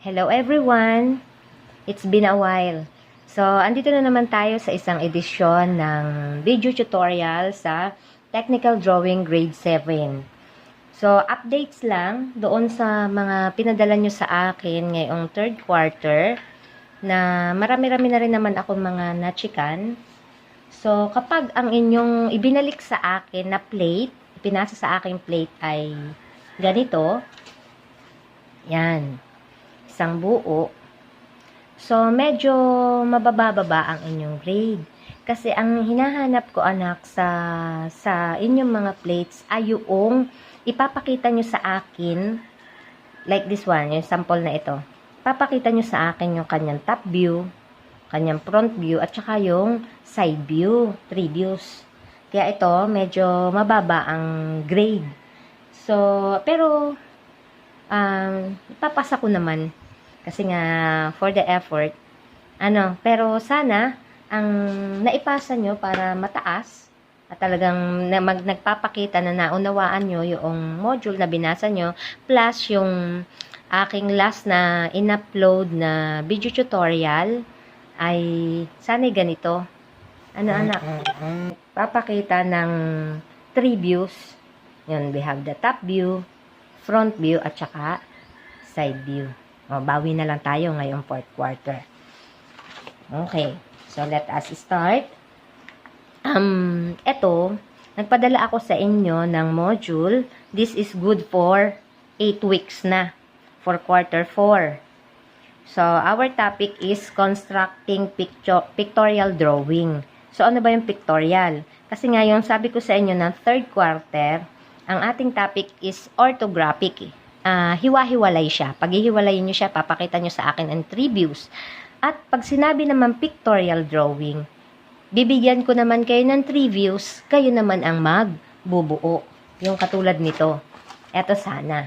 Hello everyone! It's been a while. So, andito na naman tayo sa isang edisyon ng video tutorial sa Technical Drawing Grade 7. So, updates lang doon sa mga pinadala nyo sa akin ngayong third quarter na marami-rami na rin naman akong mga nachikan. So, kapag ang inyong ibinalik sa akin na plate, ipinasa sa aking plate ay ganito. Yan. Isang buo. So, medyo mababa ang inyong grade. Kasi ang hinahanap ko, anak, sa inyong mga plates ay yung ipapakita nyo sa akin, like this one, yung sample na ito. Papakita nyo sa akin yung kanyang top view, kanyang front view, at saka yung side view, 3 views. Kaya ito, medyo mababa ang grade. So, pero, ipapasa ko naman. Kasi nga, for the effort. Pero sana, ang naipasa nyo para mataas, at talagang nagpapakita na naunawaan nyo yung module na binasa nyo, plus yung aking last na in-upload na video tutorial, ay sana'y ganito. Anak? Papakita ng 3 views. Yun, we have the top view, front view, at saka side view. O, bawi na lang tayo ngayong fourth quarter. Okay. So, let us start. Ito, nagpadala ako sa inyo ng module. This is good for 8 weeks na. For quarter 4. So, our topic is constructing pictorial drawing. So, ano ba yung pictorial? Kasi ngayon, sabi ko sa inyo ng third quarter, ang ating topic is orthographic. Hiwa-hiwalay siya. Pag hihiwalayin nyo siya, papakita nyo sa akin ang 3 views. At pag sinabi naman pictorial drawing, bibigyan ko naman kayo ng 3 views, kayo naman ang magbubuo. Yung katulad nito. Eto sana.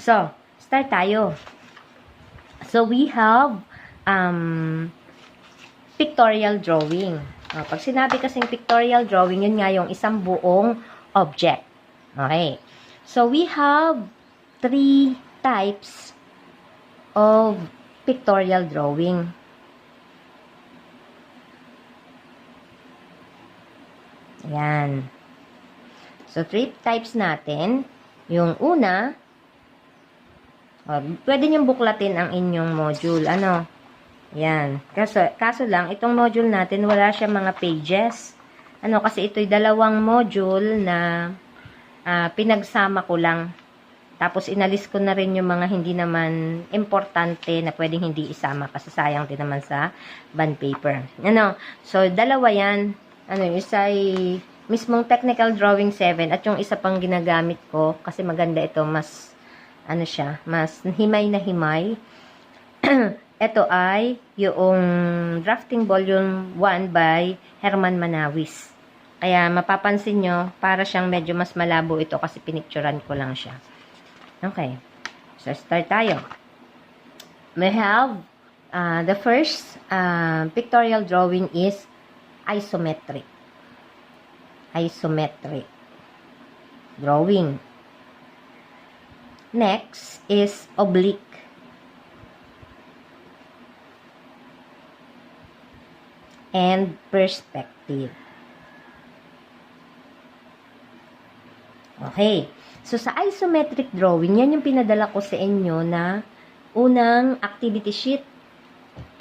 So, start tayo. So, we have pictorial drawing. Pag sinabi kasing pictorial drawing, yun nga yung isang buong object. Okay. So, we have 3 types of pictorial drawing. Ayan. So, 3 types natin. Yung una, pwede niyong buklatin ang inyong module. Ayan. Kaso lang, itong module natin, wala siya mga pages. Kasi ito'y 2 module na pinagsama ko lang. Tapos, inalis ko na rin yung mga hindi naman importante na pwedeng hindi isama kasi sayang din naman sa bond paper. So, 2 yan. Isa ay mismong Technical Drawing 7 at yung isa pang ginagamit ko kasi maganda ito, mas mas himay na himay. Ito ay yung Drafting Volume 1 by Herman Manawis. Kaya mapapansin nyo, para siyang medyo mas malabo ito kasi pinicturan ko lang siya. Okay. So, start tayo. We have the first pictorial drawing is isometric. Isometric drawing. Next is oblique. And perspective. Okay. So, sa isometric drawing, yan yung pinadala ko sa inyo na unang activity sheet.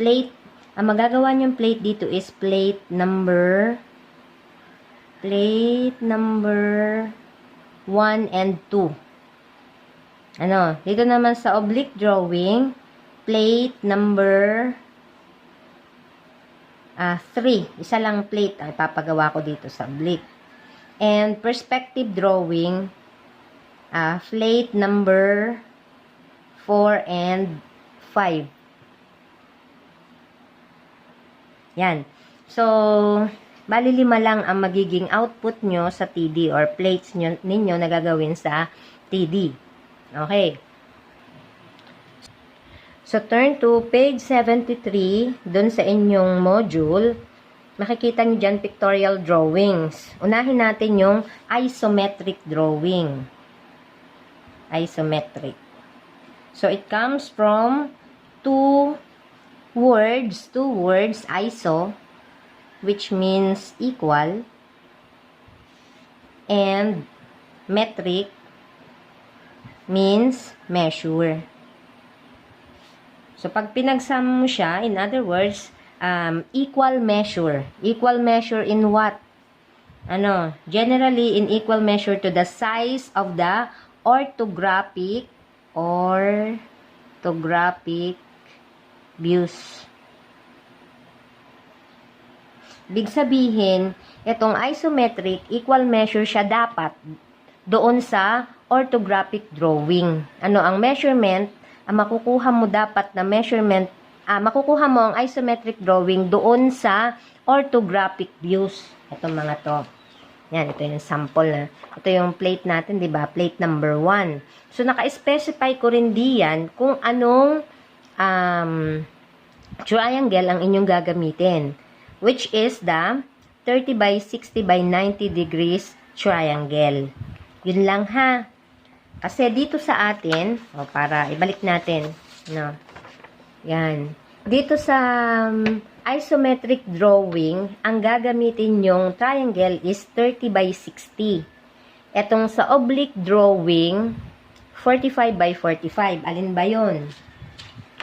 Plate. Ang magagawa niyong plate dito is plate number 1 and 2. Dito naman sa oblique drawing, plate number 3. Isa lang plate ang ipapagawa ko dito sa oblique. And perspective drawing, plate number 4 and 5. Yan. So, bali 5 lang ang magiging output nyo sa TD or plates ninyo na gagawin sa TD. Okay. So, turn to page 73, dun sa inyong module. Makikita nyo dyan pictorial drawings. Unahin natin yung isometric drawing. Isometric. So, it comes from two words, iso, which means equal, and metric means measure. So, pag pinagsama mo siya, in other words, equal measure. Equal measure in what? Generally, in equal measure to the size of the orthographic views. Big sabihin, itong isometric, equal measure siya dapat doon sa orthographic drawing. Ang measurement, makukuha mo dapat na measurement, makukuha mo ang isometric drawing doon sa orthographic views. Itong mga to. Yan, ito yung sample na. Ito yung plate natin, di ba? Plate number 1. So, naka-specify ko rin diyan kung anong triangle ang inyong gagamitin. Which is the 30 by 60 by 90 degrees triangle. Yun lang ha. Kasi dito sa atin, para ibalik natin, yan. Dito sa isometric drawing, ang gagamitin yung triangle is 30 by 60. Etong sa oblique drawing, 45 by 45. Alin ba yun?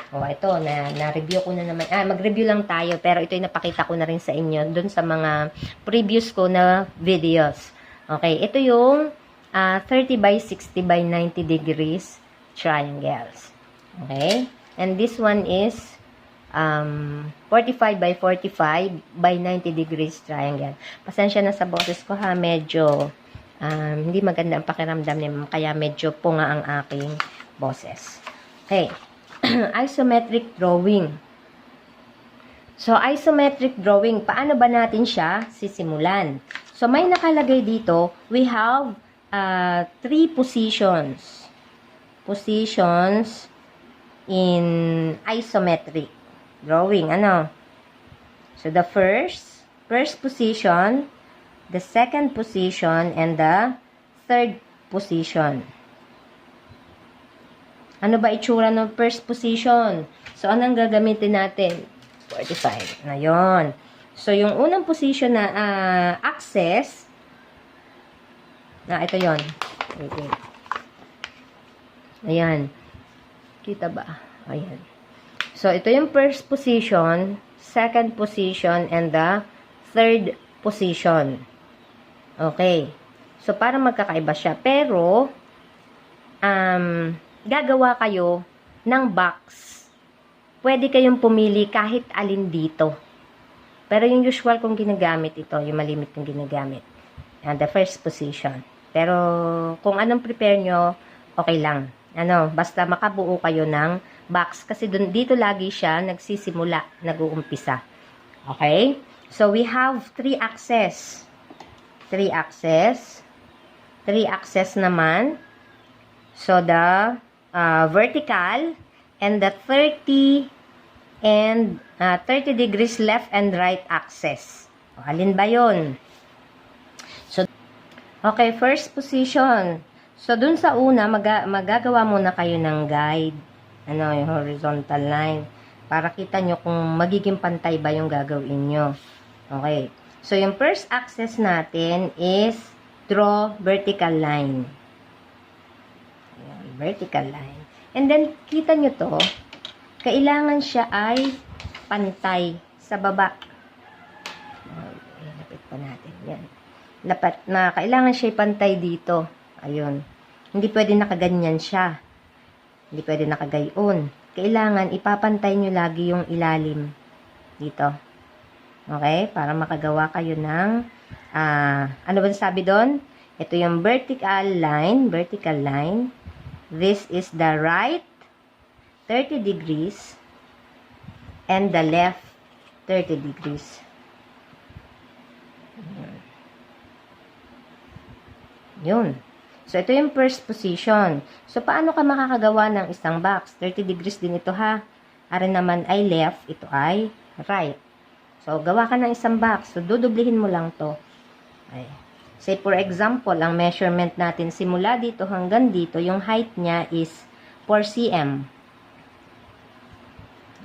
Ito, na-review ko na naman. Mag-review lang tayo, pero ito yung napakita ko na rin sa inyo dun sa mga previous ko na videos. Okay, ito yung 30 by 60 by 90 degrees triangles. Okay? And this one is 45 by 45 by 90 degrees triangle. Pasensya na sa boses ko ha, medyo hindi maganda ang pakiramdam niya, kaya medyo punga ang aking boses. Okay. Isometric drawing. So, isometric drawing, paano ba natin siya sisimulan? So, may nakalagay dito, we have 3 positions. Positions in isometric drawing. So, the first position, the second position, and the third position. Ano ba itsura ng first position? So, anong gagamitin natin? 45. Ngayon. So, yung unang position na axis, ito yon. Wait. Ayan. Kita ba? Ayan. So, ito yung first position, second position, and the third position. Okay. So, para magkakaiba siya. Pero, gagawa kayo ng box. Pwede kayong pumili kahit alin dito. Pero yung usual kong ginagamit ito, yung malimit kong ginagamit. The first position. Pero kung anong prepare nyo, okay lang. Basta makabuo kayo ng box. Kasi dito lagi siya nagsisimula, nag-uumpisa. Okay? So we have 3 axes. 3 axes. 3 axes naman. So the vertical and the 30 degrees left and right axis. Alin ba yun? So, okay, first position. So, dun sa una, magagawa muna kayo ng guide. Yung horizontal line. Para kita nyo kung magiging pantay ba yung gagawin nyo. Okay. So, yung first axis natin is draw vertical line. Vertical line. And then, kita nyo to, kailangan siya ay pantay sa baba. Lapit pa natin. Yan. Kailangan siya ay pantay dito. Ayun. Hindi pwede nakaganyan siya. Hindi pwede nakagayon. Kailangan ipapantay nyo lagi yung ilalim. Dito. Okay? Para makagawa kayo ng, ano ba sabi doon? Ito yung vertical line. Vertical line. This is the right 30 degrees and the left 30 degrees. Yun. So, ito yung first position. So, paano ka makakagawa ng isang box? 30 degrees din ito ha. Ari naman ay left, ito ay right. So, gawa ka ng isang box. So, dudublihin mo lang to. Ay. Say, for example, ang measurement natin simula dito hanggang dito, yung height niya is 4 cm.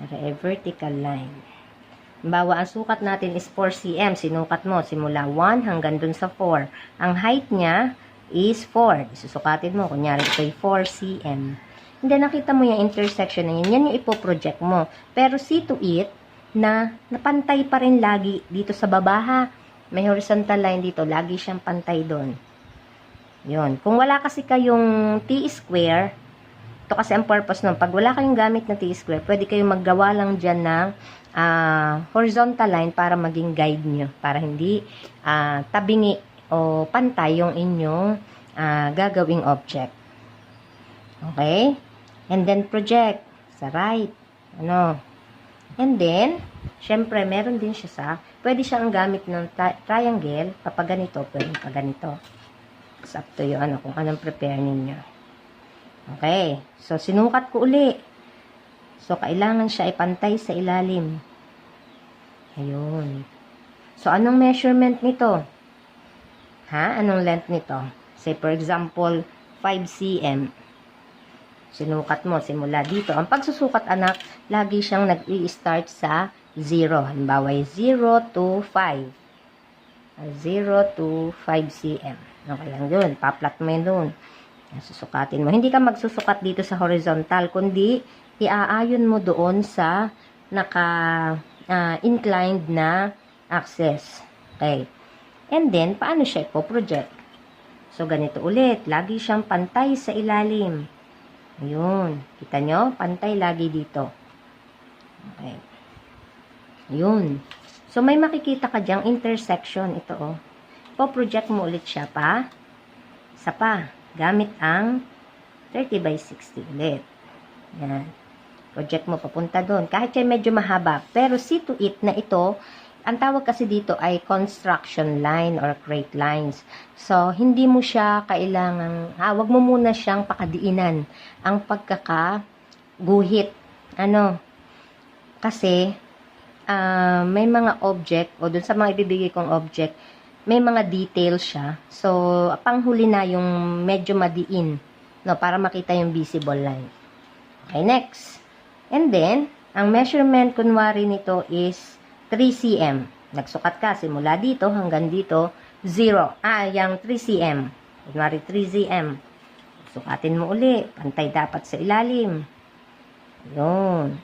A vertical line. Halimbawa, ang sukat natin is 4 cm. Sinukat mo simula 1 hanggang dun sa 4. Ang height niya is 4. Isusukatin mo. Kunyari, ito ay 4 cm. And then, nakita mo yung intersection na yun. Yan yung ipoproject mo. Pero see to it na napantay pa rin lagi dito sa baba, ha. May horizontal line dito. Lagi siyang pantay doon. Yun. Kung wala kasi kayong t-square, ito kasi ang purpose nun. Pag wala kayong gamit na t-square, pwede kayong maggawa lang dyan ng horizontal line para maging guide nyo. Para hindi tabingi o pantay yung inyong gagawing object. Okay? And then project sa right. Ano? And then, syempre, meron din siya pwede siyang gamit ng triangle. Kapag ganito, pwede pa ganito. It's up to you, kung anong prepare ninyo. Okay. So, sinukat ko uli. So, kailangan siya ipantay sa ilalim. Ayun. So, anong measurement nito? Anong length nito? Say, for example, 5 cm. Sinukat mo, simula dito. Ang pagsusukat, anak, lagi siyang nag-i-start sa 0. Halimbawa, 0 to 5. 0 to 5 cm. Okay lang yun. Paplat mo yun doon. Susukatin mo. Hindi ka magsusukat dito sa horizontal, kundi iaayon mo doon sa inclined na axis. Okay. And then, paano siya ipo-project? So, ganito ulit. Lagi siyang pantay sa ilalim. Ayun. Kita nyo? Pantay lagi dito. Okay. Ayun. So, may makikita ka dyang intersection. Ito, oh. Po-project mo ulit siya pa. Isa pa. Gamit ang 30 by 60 ulit. Yan. Project mo papunta doon. Kahit siya medyo mahaba. Pero see to it na ito, ang tawag kasi dito ay construction line or crate lines. So, hindi mo siya kailangang, wag mo muna siyang pakadiinan ang pagkakaguhit. Kasi, may mga object, o dun sa mga ibibigay kong object, may mga details siya. So, panghuli na yung medyo madiin, para makita yung visible line. Okay, next. And then, ang measurement, kunwari nito is 3 cm. Nagsukat ka, simula dito hanggang dito, 0. Yung 3 cm. Kunwari 3 cm. Sukatin mo uli. Pantay dapat sa ilalim. Yun.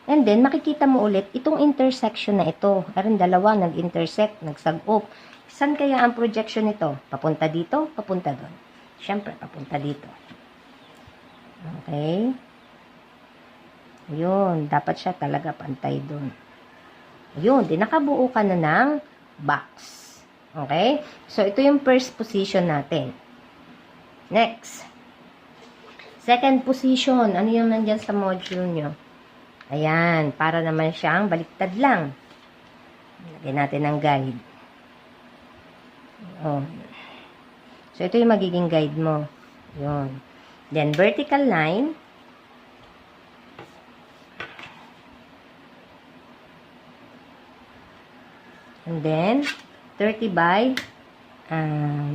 And then, makikita mo ulit, itong intersection na ito. Meron dalawa, nag-intersect, nagsag-up. Saan kaya ang projection nito? Papunta dito, papunta doon. Siyempre, papunta dito. Okay? Yun. Dapat siya talaga pantay doon. Yun, di nakabuo ka na ng box. Okay? So, ito yung first position natin. Next. Second position. Ano yung nandyan sa module nyo? Ayan, para naman siyang baliktad lang. Lagyan natin ng guide. Oh. So, ito yung magiging guide mo. Yun. Then, vertical line. And then, 30 by,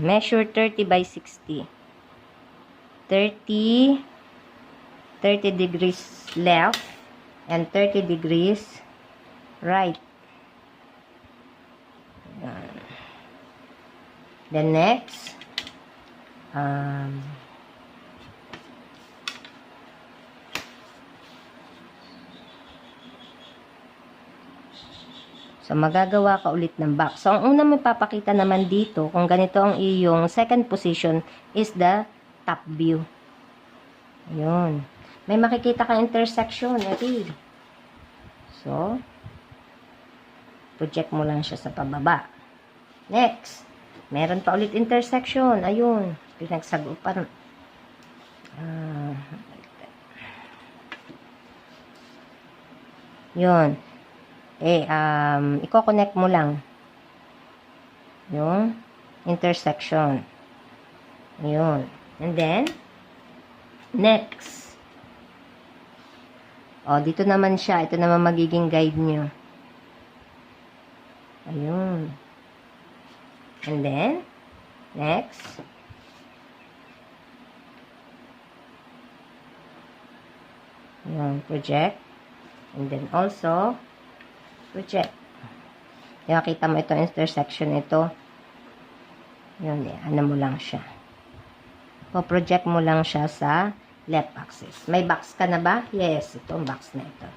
measure 30 by 60. 30 degrees left, and 30 degrees right. Then next, so, magagawa ka ulit ng box. So, ang unang mapapakita naman dito, kung ganito ang iyong second position, is the top view. Ayun. May makikita ka intersection. Edi. So, project mo lang siya sa pababa. Next. Meron pa ulit intersection. Ayun. Pinagsagupan. Yun. I-connect mo lang yung intersection. Yun. And then, next. Dito naman siya. Ito naman magiging guide nyo. Ayun. And then, next. Yung project. And then also, project. Yung kita mo itong intersection ito. Yun, ano mo lang siya. Po-project mo lang siya sa left axis. May box ka na ba? Yes, itong box na ito.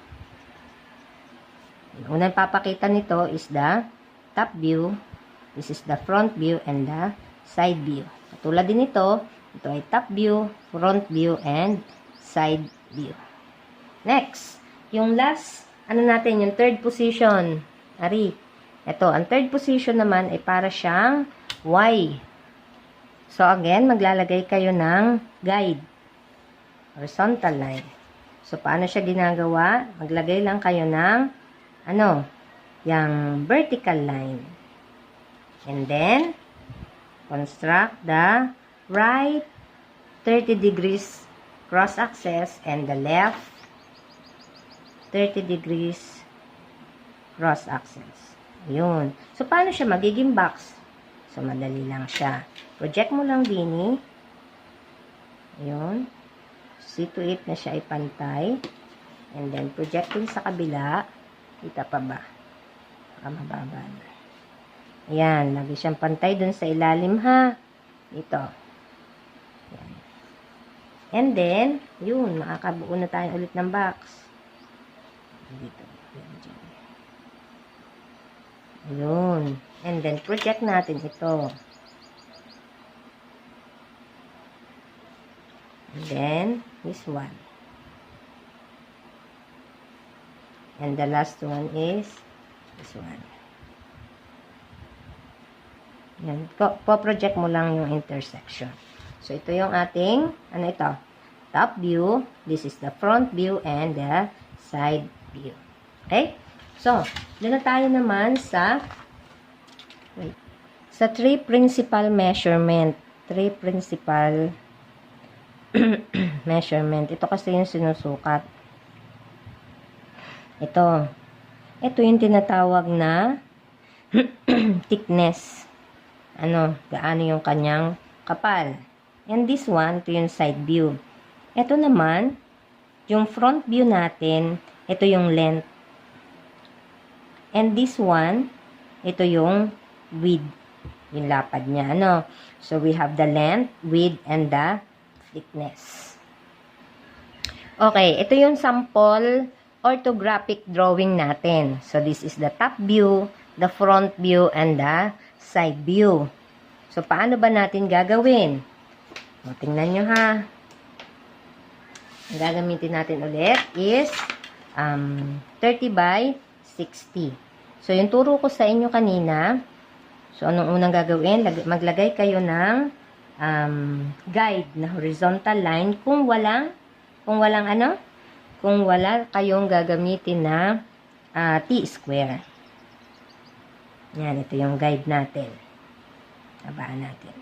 Yung unang papakita nito is the top view. This is the front view and the side view. Katulad din ito ay top view, front view, and side view. Next, yung last, ano natin, yung third position. Ari, ito, ang third position naman ay para siyang Y. So, again, maglalagay kayo ng guide. Horizontal line. So, paano siya ginagawa? Maglagay lang kayo ng, yung vertical line. And then, construct the right 30 degrees cross axis and the left 30 degrees cross axis. Yun. So, paano siya magiging box? So, madali lang siya. Project mo lang din. Yun. See to it na siya ay pantay. And then, project din sa kabila. Kita pa ba? Baka mababa na. Ayan, lagi siyang pantay dun sa ilalim, ha? Ito. Ayan. And then, yun, makakabuo na tayo ulit ng box. Dito. Ayun. And then, project natin ito. And then, this one. And the last one is this one. Yan. Po-project mo lang yung intersection. So, ito yung ating, ano ito? Top view. This is the front view and the side view. Okay? So, doon na tayo naman sa three principal measurement. Three principal measurement. Ito kasi yung sinusukat. Ito. Ito yung tinatawag na thickness. Gaano yung kanyang kapal. And this one, ito yung side view. Ito naman, yung front view natin, ito yung length. And this one, ito yung width. Yung lapad niya, So, we have the length, width, and the thickness. Okay, ito yung sample orthographic drawing natin. So, this is the top view, the front view, and the side view. So, paano ba natin gagawin? O, tingnan nyo, ha. Ang gagamitin natin ulit is 30 by 60. So, yung turo ko sa inyo kanina, so, anong unang gagawin? Maglagay kayo ng guide na horizontal line kung wala kayong gagamitin na T-square. Yan, ito yung guide natin. Tabaan natin.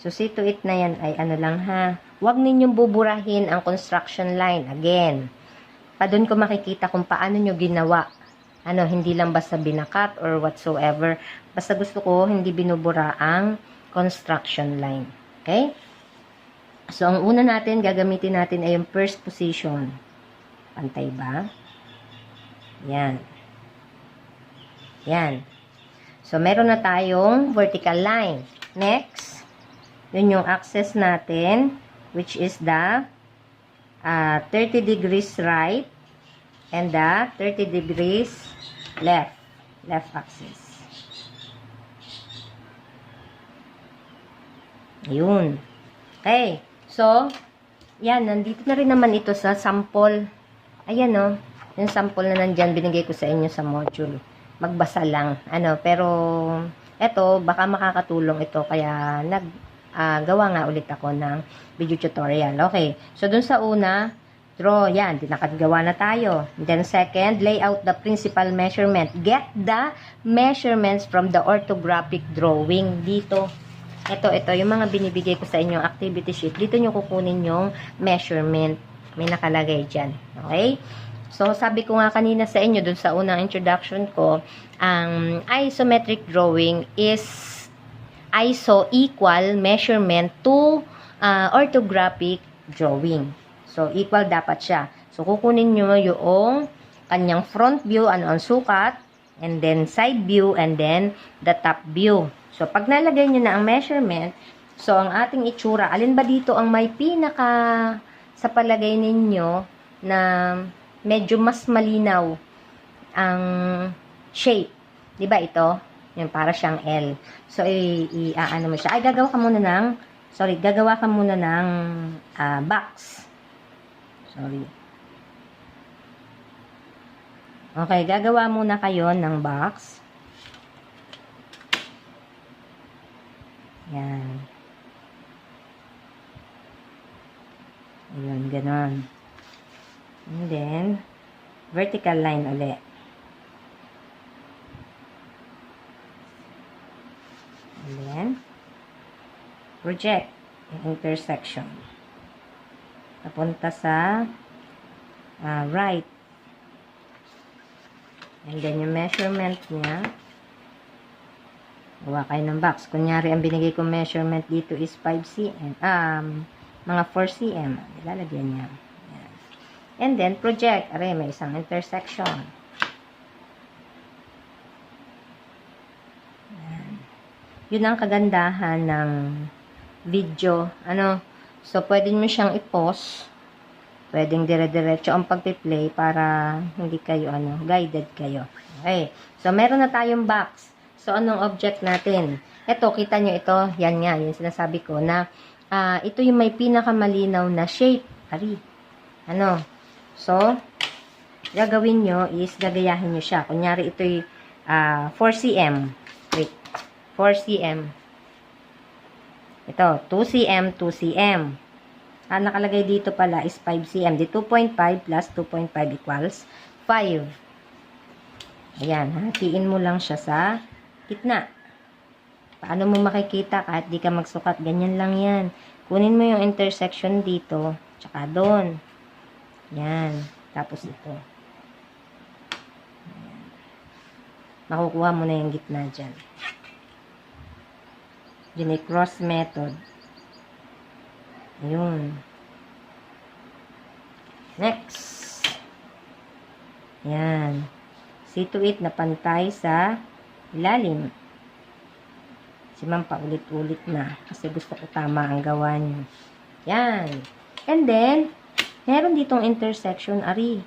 So, see to it na yan ay lang, ha. Huwag ninyong buburahin ang construction line. Again, pa doon ko makikita kung paano nyo ginawa. Hindi lang basta binakat or whatsoever. Basta gusto ko, hindi binubura ang construction line. Okay? So, ang una natin, gagamitin natin ay yung first position. Pantay ba? Yan. Yan. So, meron na tayong vertical line. Next, yun yung axis natin, which is the 30 degrees right and the 30 degrees left axis. Ayun. Okay. So, yan. Nandito na rin naman ito sa sample. Ayan, yung sample na nandyan, binigay ko sa inyo sa module. Magbasa lang. Pero, eto, baka makakatulong ito. Kaya, gawa nga ulit ako ng video tutorial. Okay. So, dun sa una, draw. Yan. Nakagawa na tayo. Then, second, lay out the principal measurement. Get the measurements from the orthographic drawing. Dito. Ito. Yung mga binibigay ko sa inyong activity sheet. Dito nyo kukunin yung measurement. May nakalagay dyan. Okay? So, sabi ko nga kanina sa inyo, dun sa unang introduction ko, ang isometric drawing is iso equal measurement to orthographic drawing. So, equal dapat siya. So, kukunin nyo yung kanyang front view, ano ang sukat, and then side view, and then the top view. So, pag nalagay nyo na ang measurement, so, ang ating itsura, alin ba dito ang may pinaka sa palagay ninyo na medyo mas malinaw ang shape? Diba ito? Yan, para siyang L. So, ano mo siya. Ay, gagawa ka muna ng box. Sorry. Okay, gagawa muna kayo ng box. Yan. Ayun, ganon. And then, vertical line ulit. And then, project yung intersection. Papunta sa right. And then, yung measurement niya, gawa kayo ng box. Kunyari, ang binigay kong measurement dito is 5 cm. Mga 4 cm. Ilalagyan niya. Yan. And then, project. Aray, may isang intersection. Yan. Yun ang kagandahan ng video. So, pwede mo siyang i-pause. Pwedeng dire-diretso ang pagpi-play para hindi kayo, guided kayo. Okay. So, meron na tayong box. So, anong object natin? Ito, kita nyo ito. Yan nga, yung sinasabi ko na ito yung may pinakamalinaw na shape. Ari. So, gagawin nyo is gagayahin nyo siya. Kunyari, ito'y 4 cm. Wait. 4 cm. Ito, 2 cm, 2 cm. Nakalagay dito pala is 5 cm. Di 2.5 plus 2.5 equals 5. Ayan, hatiin mo lang siya sa gitna. Paano mo makikita kahit di ka magsukat? Ganyan lang yan. Kunin mo yung intersection dito, tsaka doon. Yan. Tapos ito. Ayan. Makukuha mo na yung gitna dyan. Yun ay cross method. Ayun. Next. Yan. See to it na pantay sa ilalim. Si ma'am paulit-ulit na. Kasi gusto ko tama ang gawa niyo. Yan. And then, meron ditong intersection, ari.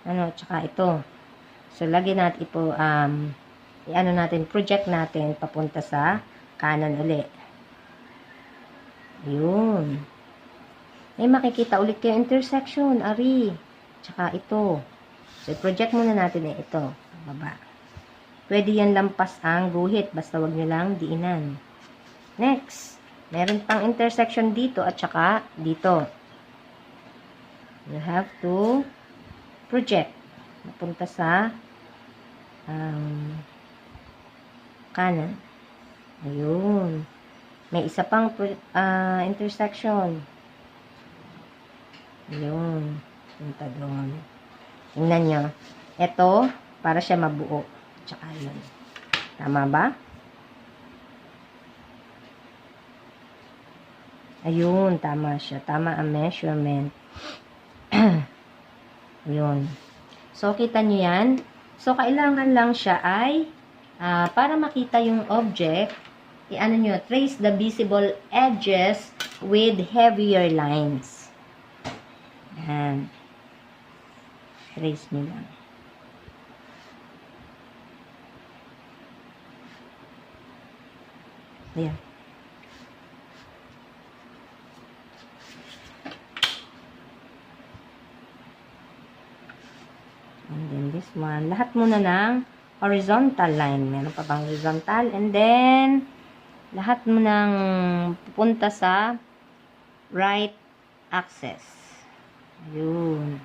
Tsaka ito. So, lagyan natin ito, project natin papunta sa kanan uli. Ayun. May makikita ulit kayo intersection, ari. Tsaka ito. So, project muna natin ito. Baba. Pwede yan lampas ang guhit. Basta wag nyo lang diinan. Next. Meron pang intersection dito at saka dito. You have to project. Napunta sa kanan. Ayun. May isa pang intersection. Ayun. Punta doon. Tingnan nyo. Ito, para siya mabuo. Tsaka yun. Tama ba? Ayun, tama siya. Tama ang measurement. Ayun. So, kita nyo yan. So, kailangan lang siya ay, para makita yung object, trace the visible edges with heavier lines. Yan. Trace nyo lang. Ayan. And then this one. Lahat muna ng horizontal line. Meron pa bang horizontal? And then, lahat mo nang pupunta sa right axis. Ayun.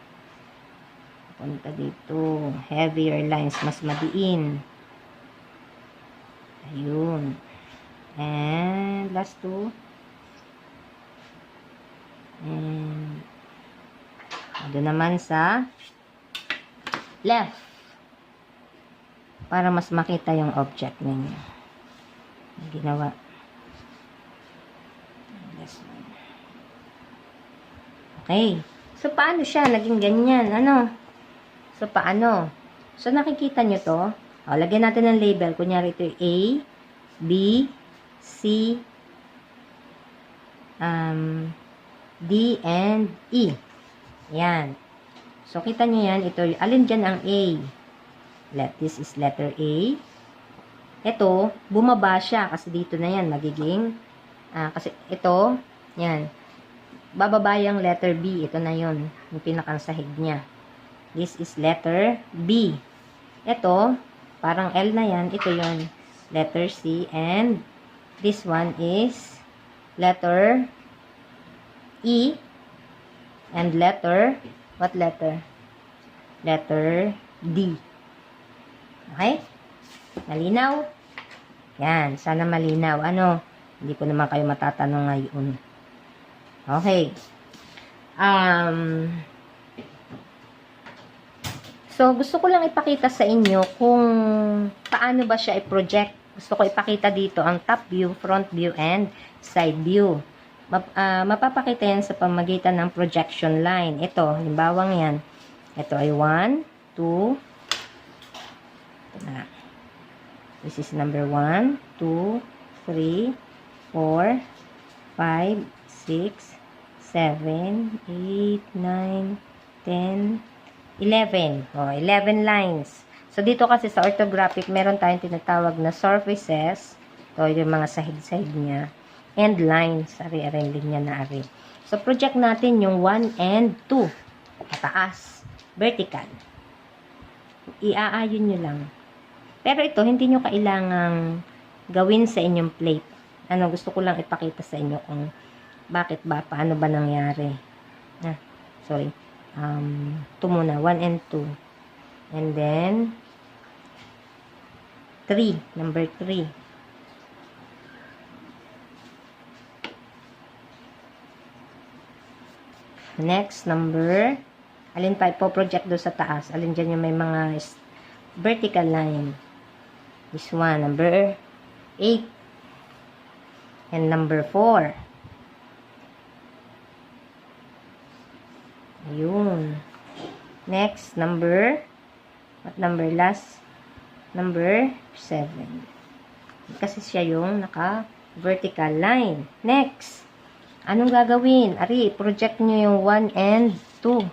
Pupunta dito. Heavier lines. Mas madiin. Ayun. And last two. And doon naman sa left. Para mas makita yung object ninyo. Ginawa. Okay. So, paano siya? Naging ganyan. Ano? So, paano? So, nakikita nyo to. O, lagyan natin ng label. Kunyari ito yung A, B, C, D, and E. Yan. So, kita nyo yan. Ito, alin dyan ang A? This is letter A. Ito, bumaba siya. Kasi dito na yan. Magiging, kasi ito, yan. Bababa yung letter B. Ito na yon, yung pinakang sahig niya. This is letter B. Ito, parang L na yan. Ito yon, letter C. And this one is letter E. And letter, what letter? Letter D. Okay? Malinaw? Yan, sana malinaw. Ano? Hindi ko naman kayo matatanong ngayon. Okay. So, gusto ko lang ipakita sa inyo kung paano ba siya i-project. Gusto ko ipakita dito ang top view, front view, and side view. Mapapakita yan sa pamagitan ng projection line. Ito, halimbawang yan. Ito ay 1, 2, this is number 1, 2, 3, 4, 5, 6, 7, 8, 9, 10, 11. O, 11 lines. So, dito kasi sa orthographic, meron tayong tinatawag na surfaces. Ito yung mga sahig-sahig niya. And lines. Ari-ari linya na ari. So, project natin yung 1 and 2. Pataas. Vertical. Iaayon nyo lang. Pero ito, hindi nyo kailangang gawin sa inyong plate. Ano, gusto ko lang ipakita sa inyo kung bakit ba, paano ba nangyari. Sorry. Ito muna, 1 and 2. And then, 3. Number 3. Next, number, alin pa ipo-project doon sa taas? Alin dyan yung may mga vertical line? This one, number 8. And number 4. Ayun. Next, number, what number last? Number 7. Kasi siya yung naka-vertical line. Next, anong gagawin? Ari, project nyo yung 1 and 2.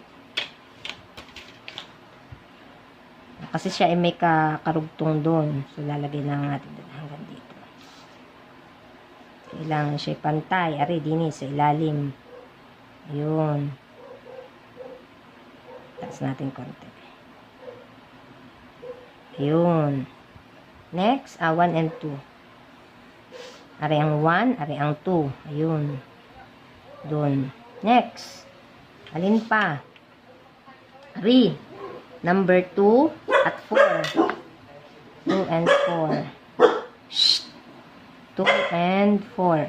Kasi siya ay may karugtong doon. So, lalagay na natin doon hanggang dito. Kailangan siya pantay. Ari, dini sa ilalim. Ayun. Taas natin konti. Ayun. Next, 1 and 2. Ari ang 1, ari ang 2. Ayun. Doon. Next. Alin pa? Ari. Number 2 at 4. 2 and 4. Shh. 2 and 4.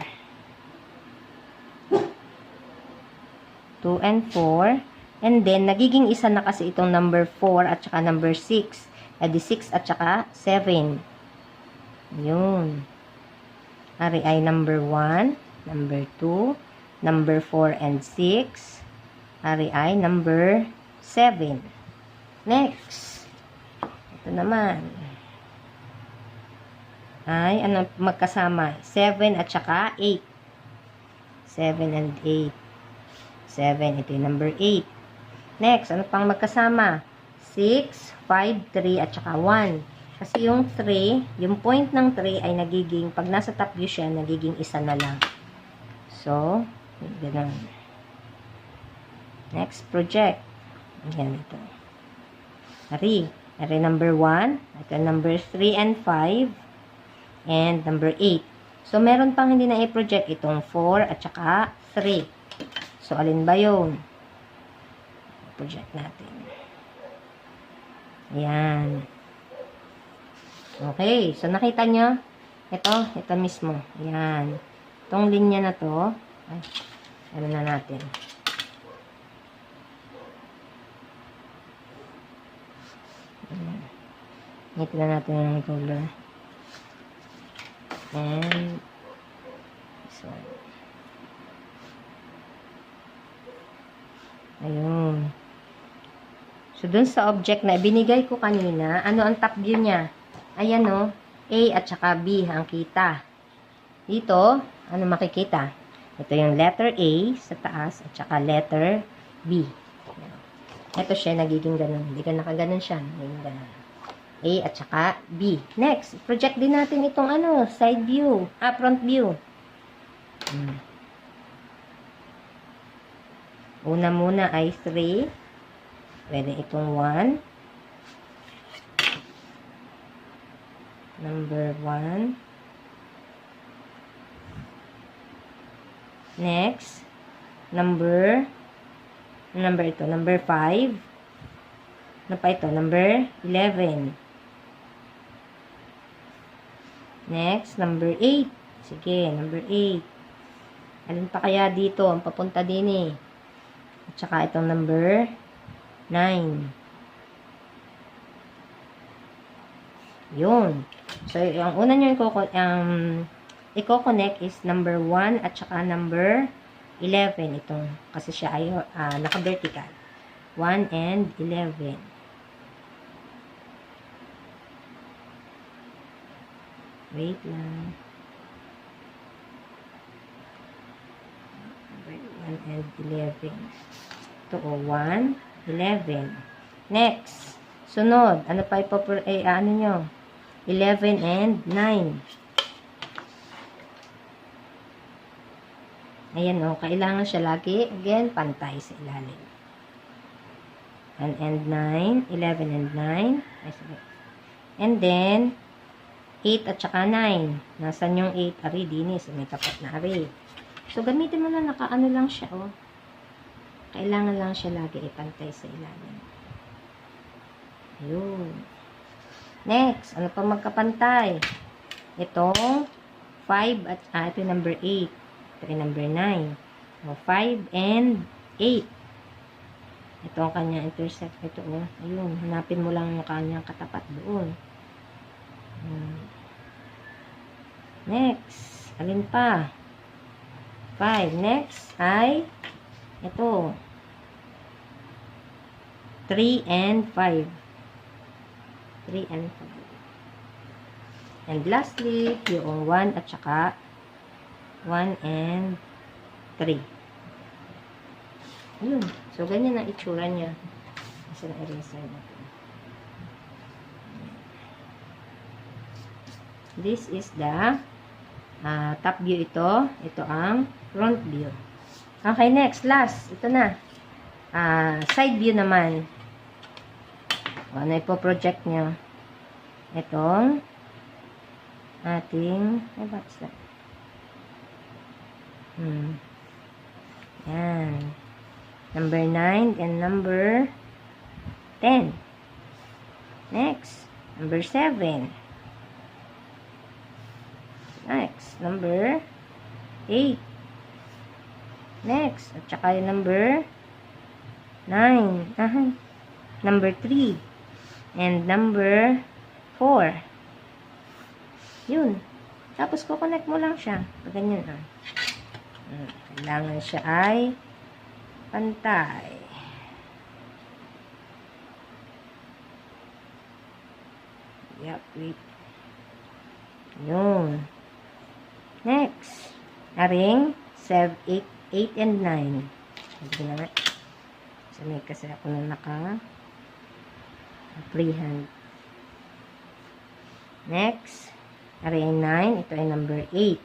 2 and 4. And then, nagiging isa na kasi itong number 4 at saka number 6. Edi 6 at saka 7. Yun. Ari ay number 1, number 2, number 4 and 6. Ari ay number 7. Next. Ito naman. Ay, ano magkasama? 7 at saka 8. 7 and 8. 7, ito yung number 8. Next, ano pang magkasama? 6, 5, 3, at saka 1. Kasi yung 3, yung point ng 3 ay nagiging, pag nasa top view siya, nagiging isa na lang. So, ganun. Next, project. Ayan ito. Ari number 1. Ito number 3 and 5. And number 8. So, meron pang hindi na i-project itong 4 at saka 3. So, alin ba yun? Project natin. Ayan. Okay. So, nakita nyo? Ito mismo. Ayan. Itong linya na to. Ay, ano na natin. Ayan. Ito na natin yung color. And this one. Ayun. So, dun sa object na binigay ko kanina, ano ang top view niya? Ayan o, A at saka B ang kita. Dito, ano makikita? Ito yung letter A sa taas at saka letter B. Ito siya, nagiging ganun. Hindi ka nakaganon siya. Nagiging ganun. A at saka B. Next, project din natin itong ano, side view. Front view. Una muna ay 3. Pwede itong 1. Number 1. Next, number ito, number 5. Ano pa ito? Number 11. Next, number 8. Sige, number 8. Alin pa kaya dito? Ang papunta din eh. At saka itong number 9. Yun. So, ang una nyo i-connect is number 1 at saka number 11. Itong, kasi siya ay naka-vertical. 1 and 11. Wait lang. 1 and 11. Ito o, 1, 11. Next. Sunod. Ano pa ano nyo? 11 and 9. Ayan o, kailangan siya lagi, again, pantay sa ilalim. 1 and 9, 11 and 9. And then, 8 at saka 9. Nasaan yung 8? Ari, dinis. May tapat na ari. So, gamitin mo na nakaano lang siya, oh. Kailangan lang siya lagi ipantay sa ilalim. Ayun. Next, ano pa magkapantay? Itong 5 at, ito yung number 8. Ito yung number 9. So, 5 and 8. Ito ang kanyang intersect. Ito, oh. Ayun. Hanapin mo lang yung kanyang katapat doon. Next. Alin pa? 5. Next ay ito. 3 and 5. 3 and 5. And lastly, yung 1 at saka 1 and 3. Yun. So, ganyan ang itsura niya. Isa na eraser natin. This is the top view ito. Ito ang front view. Okay, next. Last. Ito na. Side view naman. Ano ipo-project nyo? Itong ating what's that? Yan. Number 9 and number 10. Next. Number 7. Next. Number 8. Next. At saka yung number 9. Number 3. And number 4. Yun. Tapos, kukonect mo lang siya. Ganyan, kailangan siya ay pantay. Yep, wait. Yun. Next. Aring 7, 8 and 9. Hindi na. So, may kasi ako na freehand. Next. Aring 9. Ito ay number 8.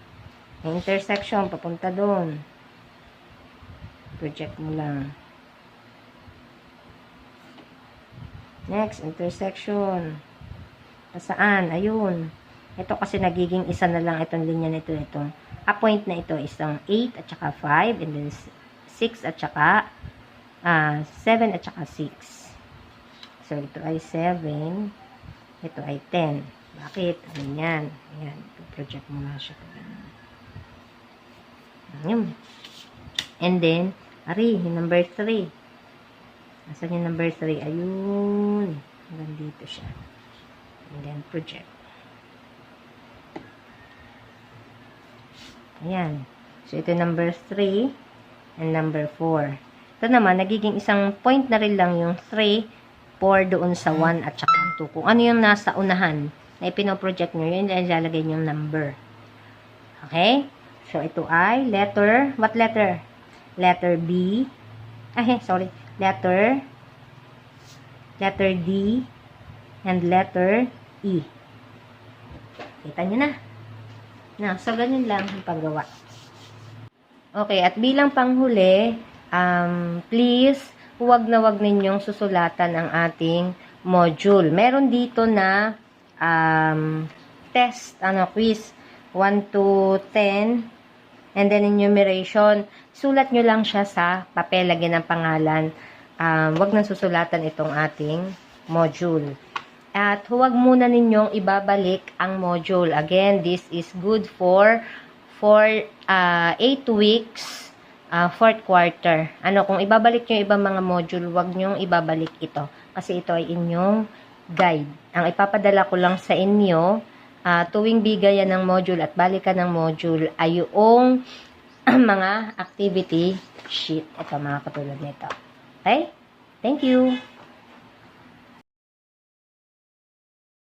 May intersection. Papunta doon. Project mo lang. Next. Intersection. Saan? Ayun. Ito kasi nagiging isa na lang itong linya nito. Ito. A point na ito isang 8 at saka 5 and then 6 at saka 7 at saka 6. So, ito ay 7. Ito ay 10. Bakit? Ano yan? Ayan. Project mo na siya. Ayan. And then, ari, yung number 3. Nasaan yung number 3? Ayun. Hanggang dito siya. And then, project. Ayan. So, ito number 3 and number 4. Ito ito naman, nagiging isang point na rin lang yung 3, 4 doon sa 1 at saka 2. Kung ano yung nasa unahan na ipinoproject nyo, yun yung ilalagay yung number. Okay? So, ito ay letter, what letter? Letter B. Sorry. Letter D, and letter E. Kita nyo na. So, ganyan lang ang paggawa. Okay, at bilang panghuli, please, huwag na huwag ninyong susulatan ang ating module. Meron dito na test, quiz, 1 to 10, and then enumeration. Sulat nyo lang siya sa papel, lagyan ng pangalan. Huwag nang susulatan itong ating module. At huwag muna ninyong ibabalik ang module. Again, this is good for 8 weeks, 4th quarter. Kung ibabalik nyo ibang mga module, huwag nyong ibabalik ito. Kasi ito ay inyong guide. Ang ipapadala ko lang sa inyo, tuwing bigayan ng module at balikan ng module ay yung mga activity sheet. Ito, mga katulad nito. Okay? Thank you!